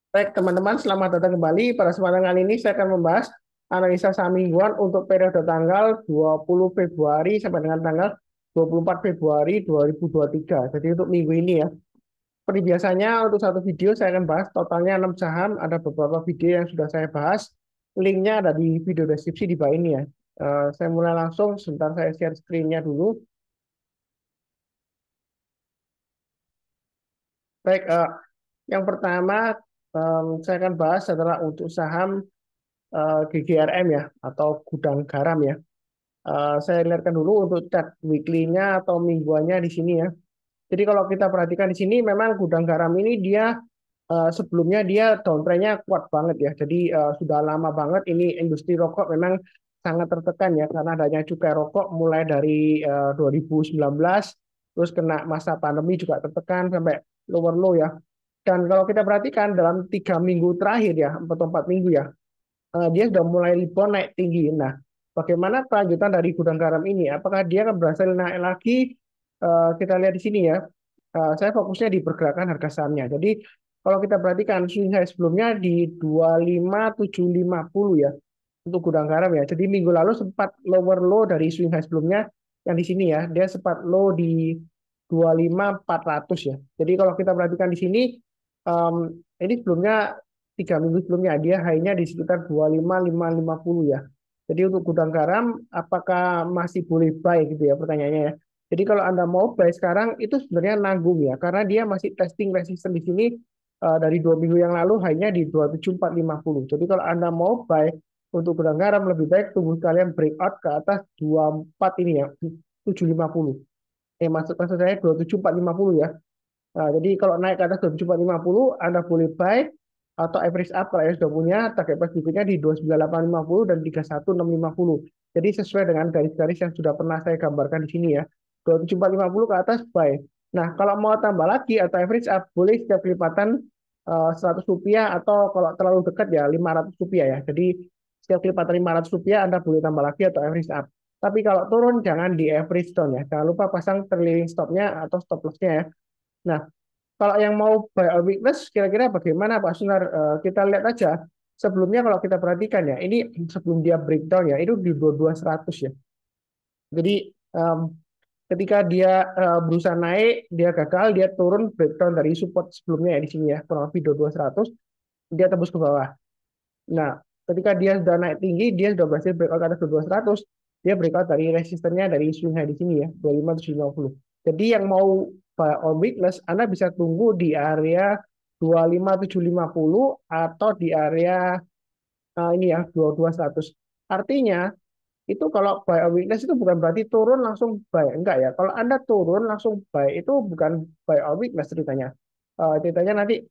Baik, teman-teman, selamat datang kembali. Pada kesempatan kali ini saya akan membahas analisa saham mingguan untuk periode tanggal 20 Februari sampai dengan tanggal 24 Februari 2023. Jadi untuk minggu ini ya. Seperti biasanya untuk satu video saya akan bahas totalnya 6 saham. Ada beberapa video yang sudah saya bahas. Linknya ada di video deskripsi di bawah ini ya. Saya mulai langsung, sebentar saya share screen-nya dulu. Baik, yang pertama saya akan bahas adalah untuk saham GGRM ya, atau gudang garam ya. Saya lihatkan dulu untuk chart weekly-nya atau mingguannya di sini ya. Jadi kalau kita perhatikan di sini memang gudang garam ini dia sebelumnya dia downtrend-nya kuat banget ya. Jadi sudah lama banget ini industri rokok memang sangat tertekan ya karena adanya cukai rokok mulai dari 2019 terus kena masa pandemi juga tertekan sampai lower low ya. Dan kalau kita perhatikan dalam 3 minggu terakhir ya, 4 minggu ya, dia sudah mulai rebound naik tinggi. Nah, bagaimana kelanjutan dari gudang garam ini? Apakah dia akan berhasil naik lagi? Kita lihat di sini ya. Saya fokusnya di pergerakan harga sahamnya. Jadi kalau kita perhatikan swing high sebelumnya di 25.750 ya untuk gudang garam ya. Jadi minggu lalu sempat lower low dari swing high sebelumnya yang di sini ya. Dia sempat low di 25.400 ya. Jadi kalau kita perhatikan di sini ini sebelumnya 3 minggu sebelumnya dia high-nya di sekitar 25.550 ya. Jadi untuk gudang garam apakah masih boleh buy gitu ya pertanyaannya ya. Jadi kalau Anda mau buy sekarang itu sebenarnya nanggung ya karena dia masih testing resisten di sini dari 2 minggu yang lalu hanya di 27450. Jadi kalau Anda mau buy untuk gudang garam lebih baik tunggu kalian breakout ke atas 24 ini ya 750. Maksud saya 27450 ya. Nah, jadi kalau naik ke atas 27450 Anda boleh buy atau average up kalau yang sudah punya target price berikutnya di 29850 dan 31650. Jadi sesuai dengan garis-garis yang sudah pernah saya gambarkan di sini ya. 27450 ke atas buy. Nah, kalau mau tambah lagi atau average up boleh setiap kelipatan Rp100 atau kalau terlalu dekat ya Rp500 ya. Jadi setiap kelipatan Rp500 Anda boleh tambah lagi atau average up. Tapi kalau turun jangan di average down ya. Jangan lupa pasang trailing stop-nya atau stop loss-nya ya. Nah, kalau yang mau buy on weakness, kira-kira bagaimana Pak Sunar? Kita lihat aja. Sebelumnya kalau kita perhatikan ya, ini sebelum dia breakdown ya, itu di 22.100 ya. Jadi ketika dia berusaha naik, dia gagal, dia turun breakdown dari support sebelumnya ya di sini ya, kurang lebih 22.100, dia tembus ke bawah. Nah, ketika dia sudah naik tinggi, dia sudah berhasil breakout ke atas 22.100, dia breakout dari resistennya dari swing high di sini ya, 25.750. Jadi yang mau buy on weakness, Anda bisa tunggu di area 25.750 atau di area ini ya 22.100. Artinya itu kalau buy on weakness itu bukan berarti turun langsung buy, enggak ya. Kalau Anda turun langsung buy itu bukan buy on weakness ceritanya. Ceritanya nanti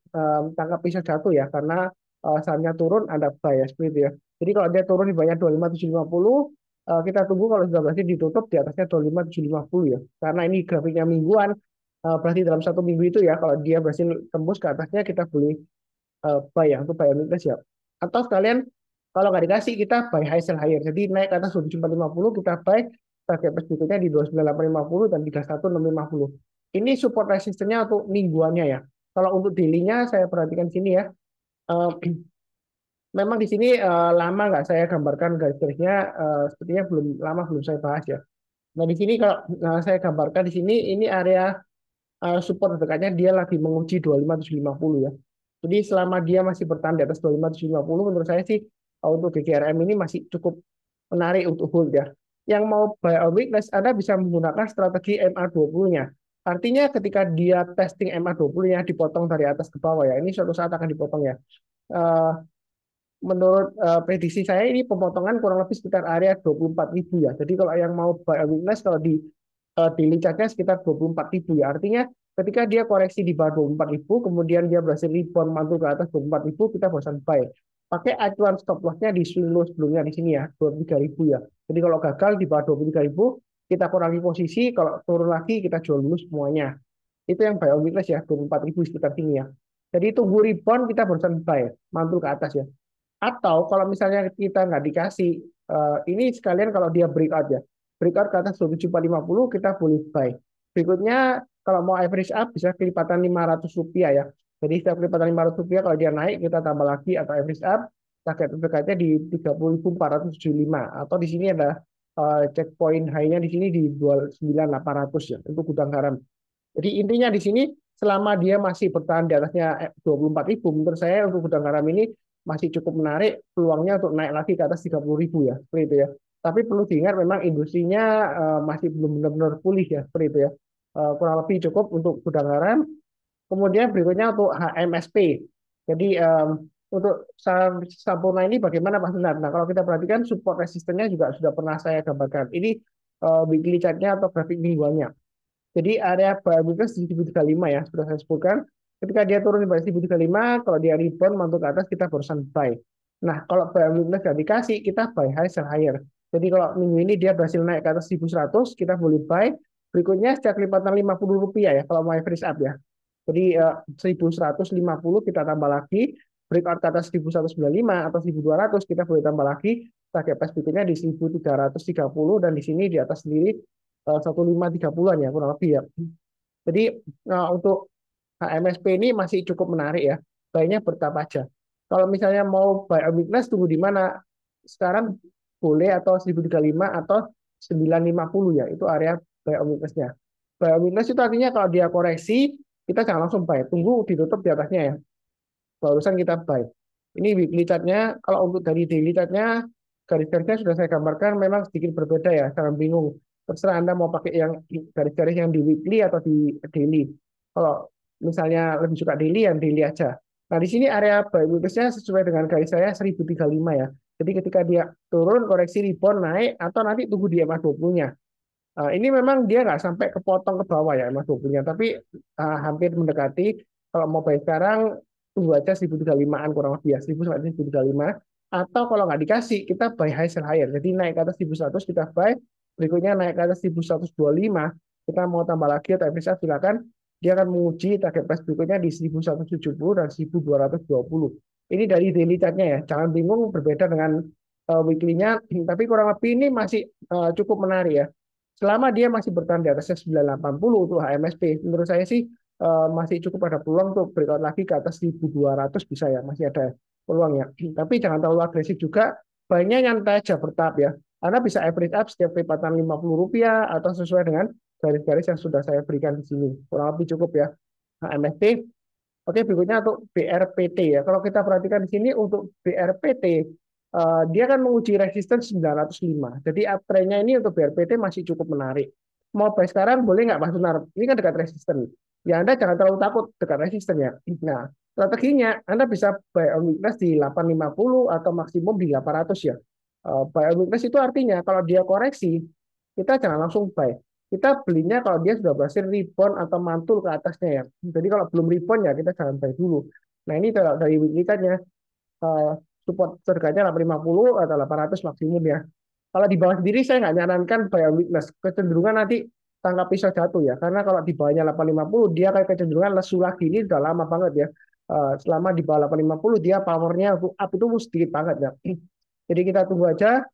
tangkap pisau jatuh ya karena sahamnya turun Anda buy ya seperti itu ya. Jadi kalau dia turun di banyak 25.750, kita tunggu kalau sudah berhasil ditutup di atasnya 25.750 ya. Karena ini grafiknya mingguan, berarti dalam 1 minggu itu ya kalau dia berhasil tembus ke atasnya kita boleh buy ya untuk buy on weakness ya. Atau sekalian kalau nggak dikasih kita buy high sell higher. Jadi naik ke atas 2450 kita buy target price berikutnya di 29850 dan 31650. Ini support resistennya untuk mingguannya ya. Kalau untuk daily-nya saya perhatikan sini ya. Eh, Memang di sini lama nggak saya gambarkan garis-garisnya, sepertinya belum saya bahas ya. Nah di sini kalau saya gambarkan di sini ini area support terdekatnya dia lagi menguji 25.750 ya. Jadi selama dia masih bertahan di atas 25.750 menurut saya sih untuk GGRM ini masih cukup menarik untuk hold ya. Yang mau buy on weakness Anda bisa menggunakan strategi MA20-nya. Artinya ketika dia testing MA20-nya dipotong dari atas ke bawah ya. Ini suatu saat akan dipotong ya. Eh, Menurut prediksi saya ini pemotongan kurang lebih sekitar area 24.000 ya. Jadi kalau yang mau buy on weakness kalau di daily chartnya sekitar 24.000 ya. Artinya ketika dia koreksi di bawah 24.000, kemudian dia berhasil rebound mantul ke atas 24.000, kita bosan buy. Pakai acuan stop loss-nya di swing low sebelumnya di sini ya, 23.000 ya. Jadi kalau gagal di bawah 23.000, kita kurangi posisi, kalau turun lagi kita jual dulu semuanya. Itu yang buy on weakness ya, 24.000 sekitar sini ya. Jadi tunggu rebound kita bosan buy, mantul ke atas ya. Atau kalau misalnya kita nggak dikasih, ini sekalian kalau dia breakout ya. Breakout ke atas 27.450 kita boleh buy. Berikutnya kalau mau average up bisa kelipatan Rp500 ya. Jadi setiap kelipatan Rp500 kalau dia naik kita tambah lagi atau average up target terdekatnya di 30.475 atau di sini ada checkpoint high-nya di sini di 29.800 ya untuk gudang garam. Jadi intinya di sini selama dia masih bertahan di atasnya 24.000 menurut saya untuk gudang garam ini masih cukup menarik peluangnya untuk naik lagi ke atas 30.000 ya seperti itu ya. Tapi perlu diingat memang industrinya masih belum benar-benar pulih ya seperti itu ya. Kurang lebih cukup untuk gudang garam. Kemudian berikutnya untuk HMSP. Jadi untuk Sampurna ini bagaimana Pak Sunar? Nah, kalau kita perhatikan support resistennya juga sudah pernah saya gambarkan. Ini weekly chart-nya atau grafik mingguannya. Jadi area buy weakness di 1035 ya, sudah saya sebutkan. Ketika dia turun di bawah 1035, kalau dia rebound mantul ke atas kita barusan buy. Nah, kalau buy weakness nggak dikasih, kita buy high sell higher. Jadi kalau minggu ini dia berhasil naik ke atas 1100, kita boleh buy. Berikutnya sejak lipatan Rp50 ya, kalau mau average up ya. Jadi 1150 kita tambah lagi, breakout ke atas 1195 atau 1200 kita boleh tambah lagi, target price berikutnya di 1330 dan di sini di atas sendiri 1530-an ya kurang lebih ya. Jadi untuk HMSP ini masih cukup menarik ya. Baiknya bertahap aja. Kalau misalnya mau buy on weakness tunggu di mana? Sekarang boleh atau 1035 atau 950 ya. Itu area buy on weakness-nya. Buy on weakness itu artinya kalau dia koreksi, kita jangan langsung buy. Tunggu ditutup di atasnya ya. Barusan kita buy. Ini weekly chart-nya. Kalau untuk dari daily chart-nya, garis-garisnya sudah saya gambarkan memang sedikit berbeda ya. Jangan bingung. Terserah Anda mau pakai yang garis-garis yang di weekly atau di daily. Kalau misalnya lebih suka daily, yang daily aja. Nah, di sini area buy weakness-nya sesuai dengan garis saya 1035 ya. Jadi ketika dia turun, koreksi rebound, naik, atau nanti tunggu di MA20-nya. Ini memang dia nggak sampai kepotong ke bawah ya MA20-nya, tapi hampir mendekati. Kalau mau buy sekarang, tunggu aja 1035-an kurang lebih ya, 1000 sampai 1035. Atau kalau nggak dikasih, kita buy high sell higher. Jadi naik ke atas 1100 kita buy, berikutnya naik ke atas 1125, kita mau tambah lagi atau bisa silakan. Dia akan menguji target price berikutnya di 1170 dan 1220. Ini dari daily chart-nya ya. Jangan bingung berbeda dengan weekly-nya, tapi kurang lebih ini masih cukup menarik ya. Selama dia masih bertahan di atasnya 980 untuk HMSP, menurut saya sih masih cukup ada peluang untuk breakout lagi ke atas 1200 bisa ya, masih ada peluang ya. Tapi jangan terlalu agresif juga, banyak nyantai aja bertahap ya. Anda bisa average up setiap lipatan Rp50 atau sesuai dengan garis-garis yang sudah saya berikan di sini. Kurang lebih cukup ya. HMSP. Oke, berikutnya untuk BRPT ya. Kalau kita perhatikan di sini untuk BRPT, dia kan menguji resistance 905. Jadi uptrend-nya ini untuk BRPT masih cukup menarik. Mau buy sekarang boleh nggak Mas Sunar? Ini kan dekat resistance. Ya Anda jangan terlalu takut dekat resistance ya. Nah, strateginya Anda bisa buy on weakness di 850 atau maksimum di 800 ya. Buy on weakness itu artinya kalau dia koreksi, kita jangan langsung buy. Kita belinya kalau dia sudah berhasil rebound atau mantul ke atasnya ya. Jadi kalau belum rebound ya kita jangan buy dulu. Nah ini dari weekly chart-nya support terdekatnya 850 atau 800 maksimum ya. Kalau di bawah sendiri saya nggak nyarankan buy on weakness. Kecenderungan nanti tangkap pisau jatuh ya. Karena kalau di bawahnya 850 dia kayak kecenderungan lesu lagi. Ini sudah lama banget ya. Selama di bawah 850 dia powernya up itu sedikit banget ya. Jadi kita tunggu aja.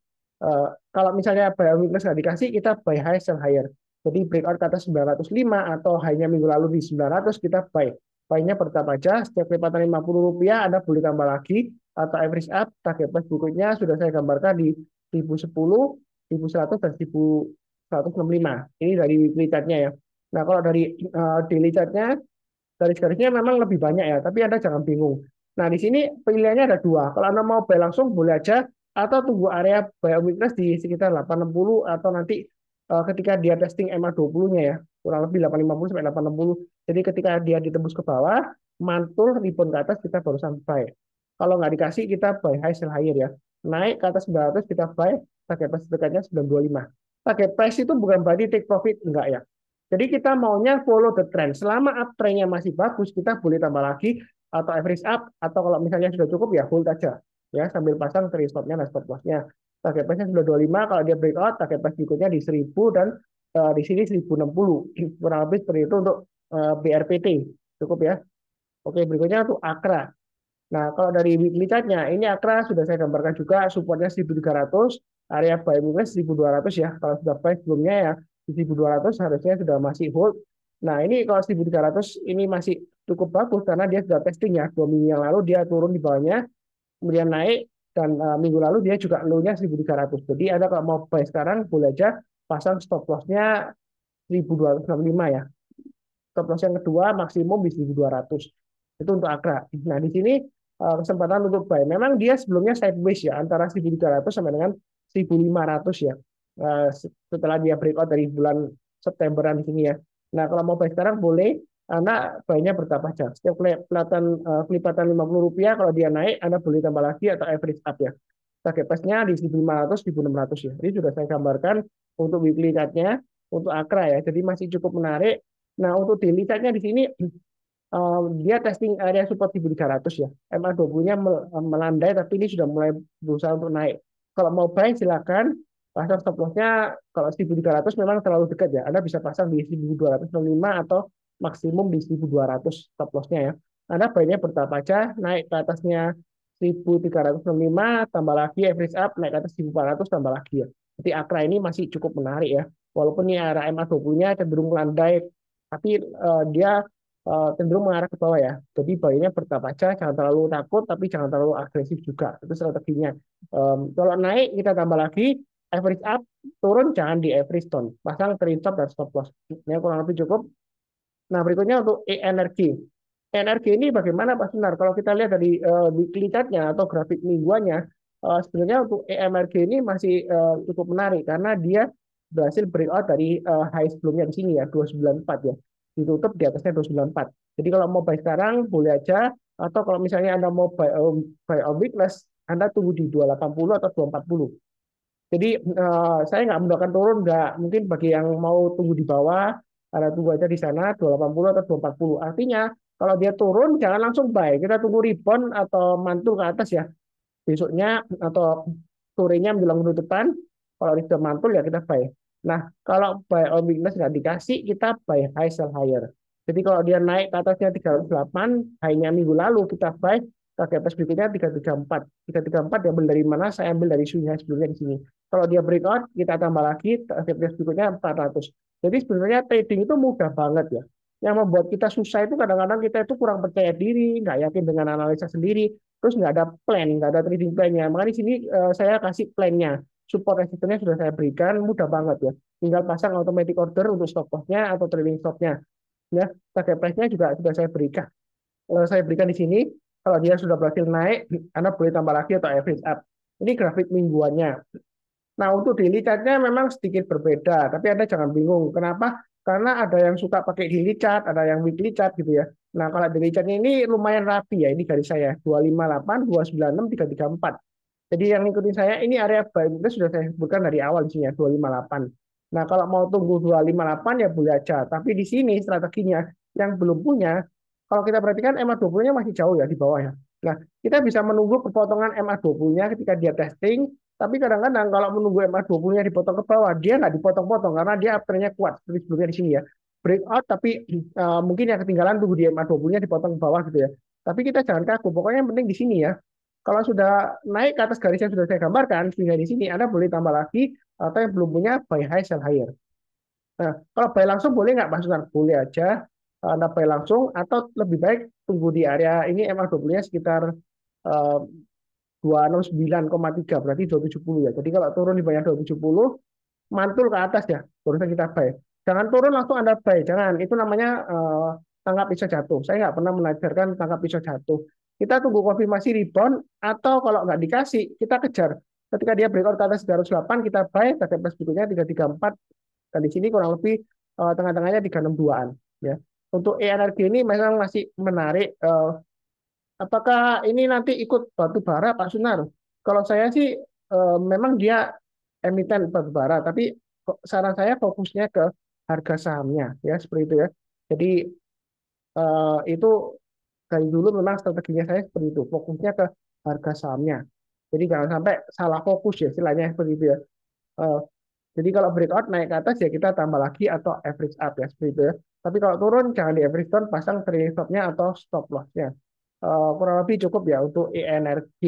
Kalau misalnya buy on weakness nggak dikasih, kita buy high sell higher. Jadi breakout ke atas 905 atau high-nya minggu lalu di 900 kita buy. Buy-nya bertahap aja, setiap kelipatan Rp50 Anda boleh tambah lagi atau average up, target price berikutnya sudah saya gambarkan di 1010, 1100 dan 1165. Ini dari weekly chart-nya ya. Nah, kalau dari daily chart-nya, garis-garisnya memang lebih banyak ya, tapi Anda jangan bingung. Nah, di sini pilihannya ada dua. Kalau Anda mau buy langsung boleh aja, atau tunggu area buy on weakness di sekitar 860 atau nanti ketika dia testing MA20-nya ya, kurang lebih 850 sampai 860. Jadi ketika dia ditembus ke bawah, mantul rebound ke atas kita baru sampai. Kalau nggak dikasih kita buy high sell higher ya. Naik ke atas 900 kita buy, target price dekatnya 925. Target price itu bukan berarti take profit, enggak ya. Jadi kita maunya follow the trend. Selama uptrendnya masih bagus, kita boleh tambah lagi atau average up, atau kalau misalnya sudah cukup ya hold aja ya sambil pasang trade stop-nya dan stop loss-nya. Target price-nya sudah 25, kalau dia breakout target price berikutnya di 1000 dan di sini 1060. Kurang lebih seperti itu untuk BRPT. Cukup ya. Oke, berikutnya untuk Akra. Nah, kalau dari weekly chart-nya, ini Akra sudah saya gambarkan juga, supportnya 1300, area buy minus 1200 ya. Kalau sudah buy sebelumnya ya, di 1200 harusnya sudah masih hold. Nah, ini kalau 1.300 ini masih cukup bagus karena dia sudah testing ya. 2 minggu yang lalu dia turun di bawahnya, kemudian naik, dan minggu lalu dia juga low-nya 1.300. Jadi Anda kalau mau buy sekarang boleh aja pasang stop loss-nya 1.265 ya. Stop loss yang kedua maksimum di 1.200. Itu untuk Akra. Nah, di sini kesempatan untuk buy. Memang dia sebelumnya sideways ya, antara 1.300 sampai dengan 1.500 ya. Setelah dia breakout dari bulan Septemberan di sini ya. Nah, kalau mau buy sekarang boleh, Anda buy-nya bertambah aja. Setiap kelipatan Rp50, kalau dia naik, Anda boleh tambah lagi atau average up ya. Target price-nya di 1.500, 1.600 ya. Ini sudah saya gambarkan untuk weekly chart-nya, untuk Akra ya. Jadi masih cukup menarik. Nah, untuk daily chart-nya di sini dia testing area support 1.300 ya. MA20-nya melandai tapi ini sudah mulai berusaha untuk naik. Kalau mau buy silakan pasang stop loss-nya kalau 1.300 memang terlalu dekat ya. Anda bisa pasang di 1.205 atau maksimum di 1.200 stop loss-nya ya. Anda buy-nya bertahap aja, naik ke atasnya 1.365 tambah lagi average up, naik ke atas 1.400 tambah lagi ya. Jadi Akra ini masih cukup menarik ya. Walaupun ini area MA20-nya cenderung melandai tapi dia cenderung mengarah ke bawah ya. Jadi buy-nya bertahap aja, jangan terlalu takut, tapi jangan terlalu agresif juga. Itu strateginya. Kalau naik kita tambah lagi, average up, turun jangan di average down. Pasang trailing stop dan stop loss. Ini kurang lebih cukup. Nah, berikutnya untuk energi. Energi ini bagaimana Pak Sunar? Kalau kita lihat dari weekly chart-nya atau grafik mingguannya, sebenarnya untuk EMRG ini masih cukup menarik karena dia berhasil breakout dari high sebelumnya di sini ya, 294 ya. Ditutup di atasnya 294. Jadi kalau mau buy sekarang boleh aja, atau kalau misalnya Anda mau buy on weakness, Anda tunggu di 280 atau 240. Jadi saya nggak mendoakan turun, nggak mungkin bagi yang mau tunggu di bawah, ada tunggu aja di sana 280 atau 240. Artinya kalau dia turun jangan langsung buy, kita tunggu rebound atau mantul ke atas ya. Besoknya atau sorenya menjelang penutupan, kalau sudah mantul ya kita buy. Nah, kalau buy on weakness nggak dikasih, kita buy high sell higher. Jadi kalau dia naik ke atasnya 308, high-nya minggu lalu kita buy, target atas berikutnya 334. 334 diambil dari mana? Saya ambil dari swing high sebelumnya di sini. Kalau dia breakout, kita tambah lagi, target atas berikutnya 400. Jadi sebenarnya trading itu mudah banget ya. Yang membuat kita susah itu kadang-kadang kita itu kurang percaya diri, nggak yakin dengan analisa sendiri, terus nggak ada plan, nggak ada trading plan-nya. Makanya di sini saya kasih plan-nya. Support resistance-nya sudah saya berikan, mudah banget ya. Tinggal pasang automatic order untuk stop loss-nya atau trading stop-nya. Ya, target price-nya juga sudah saya berikan. Saya berikan di sini, kalau dia sudah berhasil naik, Anda boleh tambah lagi atau average up. Ini grafik mingguannya. Nah, untuk daily chart-nya memang sedikit berbeda, tapi Anda jangan bingung. Kenapa? Karena ada yang suka pakai daily chart, ada yang weekly chart gitu ya. Nah, kalau daily chart-nya ini lumayan rapi ya, ini garis saya, 258, 296, 334. Jadi yang ngikutin saya, ini area buy itu sudah saya sebutkan dari awal di sini ya, 258. Nah, kalau mau tunggu 258 ya boleh aja. Tapi di sini strateginya, yang belum punya, kalau kita perhatikan MA20-nya masih jauh ya di bawah ya. Nah, kita bisa menunggu kepotongan MA20-nya ketika dia testing, tapi kadang-kadang kalau menunggu MA20-nya dipotong ke bawah, dia nggak dipotong-potong karena dia uptrendnya kuat seperti sebelumnya di sini ya. Breakout tapi mungkin yang ketinggalan tunggu di MA20-nya dipotong ke bawah gitu ya. Tapi kita jangan kaku, pokoknya yang penting di sini ya. Kalau sudah naik ke atas garis yang sudah saya gambarkan, sehingga di sini Anda boleh tambah lagi, atau yang belum punya buy high sell higher. Nah, kalau buy langsung boleh nggak Mas Sunar? Boleh aja Anda buy langsung, atau lebih baik tunggu di area ini MA20-nya sekitar 269,3, berarti 270 ya. Jadi kalau turun di bawah 270, mantul ke atas ya, barusan kita buy. Jangan turun langsung Anda buy, jangan. Itu namanya tangkap pisau jatuh. Saya nggak pernah mengajarkan tangkap pisau jatuh. Kita tunggu konfirmasi rebound, atau kalau nggak dikasih, kita kejar. Ketika dia breakout ke atas 308, kita buy, target price berikutnya 334, dan di sini kurang lebih tengah-tengahnya 362-an. Ya. Untuk ENRG ini memang masih menarik. Apakah ini nanti ikut batu bara Pak Sunar? Kalau saya sih memang dia emiten batu bara, tapi saran saya fokusnya ke harga sahamnya ya seperti itu ya. Jadi itu dari dulu memang strateginya saya seperti itu, fokusnya ke harga sahamnya. Jadi jangan sampai salah fokus ya istilahnya seperti itu ya. Eh, jadi kalau breakout naik ke atas ya kita tambah lagi atau average up ya seperti itu ya. Tapi kalau turun jangan di average down, pasang trailing stop-nya atau stop loss-nya. Kurang lebih cukup ya untuk ENRG.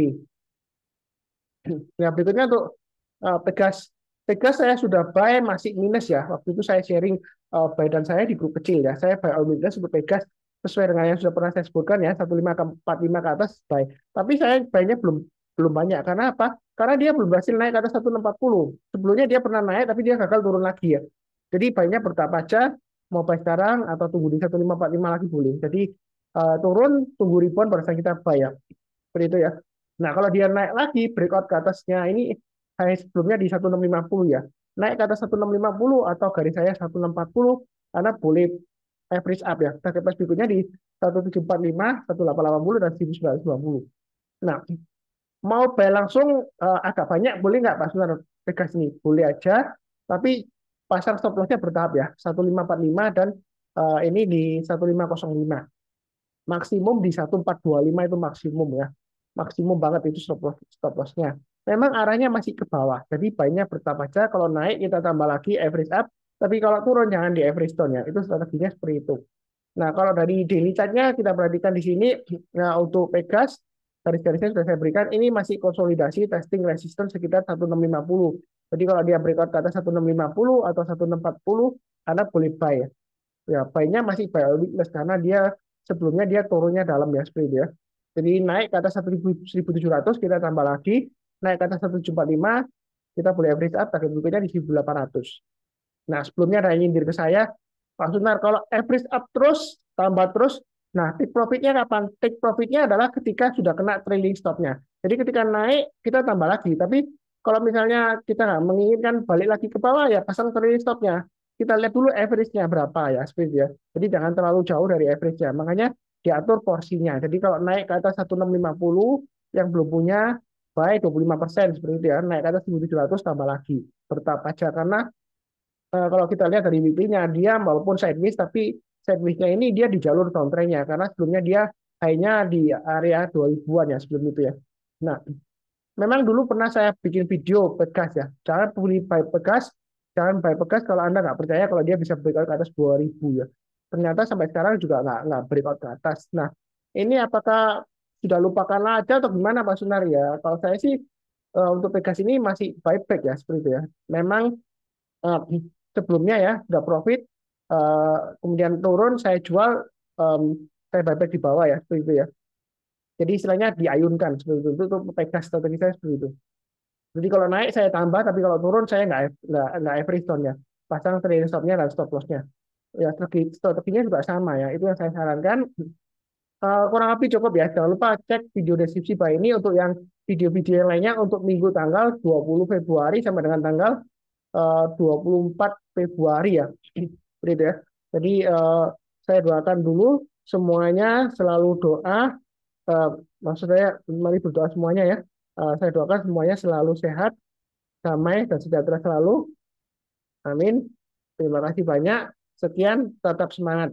Nah, berikutnya untuk Pegas. Pegas saya sudah buy masih minus ya. Waktu itu saya sharing buy dan saya di grup kecil ya. Saya buy all minus untuk Pegas sesuai dengan yang sudah pernah saya sebutkan ya, 1545 ke atas buy. Tapi saya buy-nya belum belum banyak. Karena apa? Karena dia belum berhasil naik ke atas 1640. Sebelumnya dia pernah naik tapi dia gagal turun lagi ya. Jadi buy-nya bertahap aja, mau buy sekarang atau tunggu di 1545 lagi boleh. Jadi turun tunggu rebound pada saat kita buy ya. Seperti itu ya. Nah, kalau dia naik lagi breakout ke atasnya ini saya sebelumnya di 1650 ya. Naik ke atas 1650 atau garis saya 1640 karena boleh average up ya. Target price berikutnya di 1745, 1880 dan 1990. Nah, mau buy langsung agak banyak boleh nggak Pak Sunar Pegas ini? Boleh aja, tapi pasar stop lossnya bertahap ya. 1545 dan ini di 1505 maksimum di 1425 itu maksimum ya. Maksimum banget itu stop loss-nya. Memang arahnya masih ke bawah. Jadi baiknya bertahap aja. Kalau naik kita tambah lagi average up. Tapi kalau turun jangan di average down ya. Itu strateginya seperti itu. Nah, kalau dari daily chart-nya kita perhatikan di sini, nah untuk Pegas, garis-garisnya sudah saya berikan, ini masih konsolidasi testing resistance sekitar 1650. Jadi kalau dia breakout ke atas 1650 atau 1640, Anda boleh buy ya. Ya, buy-nya masih buy all weakness karena dia sebelumnya dia turunnya dalam ya seperti itu ya. Jadi naik ke atas 1700 kita tambah lagi, naik ke atas 1745 kita boleh average up target berikutnya di 1800. Nah, sebelumnya ada yang nyindir ke saya, Pak Sunar, kalau average up terus, tambah terus, nah take profitnya kapan? Take profitnya adalah ketika sudah kena trailing stopnya. Jadi ketika naik, kita tambah lagi. Tapi kalau misalnya kita nggak menginginkan balik lagi ke bawah, ya pasang trailing stopnya. Kita lihat dulu average-nya berapa ya, seperti itu ya. Jadi jangan terlalu jauh dari average-nya. Makanya diatur porsinya. Jadi kalau naik ke atas 1650, yang belum punya, buy 25% seperti itu ya. Naik ke atas 1700 tambah lagi. Bertahap aja. Karena kalau kita lihat dari weekly-nya dia walaupun sideways tapi sideways-nya ini dia di jalur downtrend-nya karena sebelumnya dia high-nya di area 2000-an ya sebelum itu ya. Nah, memang dulu pernah saya bikin video Pegas ya. Jangan beli buy Pegas, jangan buy Pegas kalau Anda nggak percaya kalau dia bisa breakout ke atas 2000 ya. Ternyata sampai sekarang juga nggak breakout ke atas. Nah, ini apakah sudah lupakan aja atau gimana Pak Sunar ya? Kalau saya sih untuk Pegas ini masih buyback ya seperti itu ya. Memang eh, sebelumnya ya udah profit kemudian turun saya jual em, saya buyback di bawah ya seperti itu ya jadi istilahnya diayunkan seperti itu pegang strategi saya seperti itu jadi kalau naik saya tambah tapi kalau turun saya nggak every stone ya pasang trailing stopnya dan stop lossnya ya strateginya juga sama ya itu yang saya sarankan. Kurang lebih cukup ya jangan lupa cek video deskripsi bawah ini untuk yang video-video yang lainnya untuk minggu tanggal 20 Februari sampai dengan tanggal 24 Februari ya. Seperti itu ya. Jadi saya doakan dulu semuanya selalu doa. eh, Maksud saya mari berdoa semuanya ya. Saya doakan semuanya selalu sehat, damai dan sejahtera selalu. Amin. Terima kasih banyak. Sekian, tetap semangat.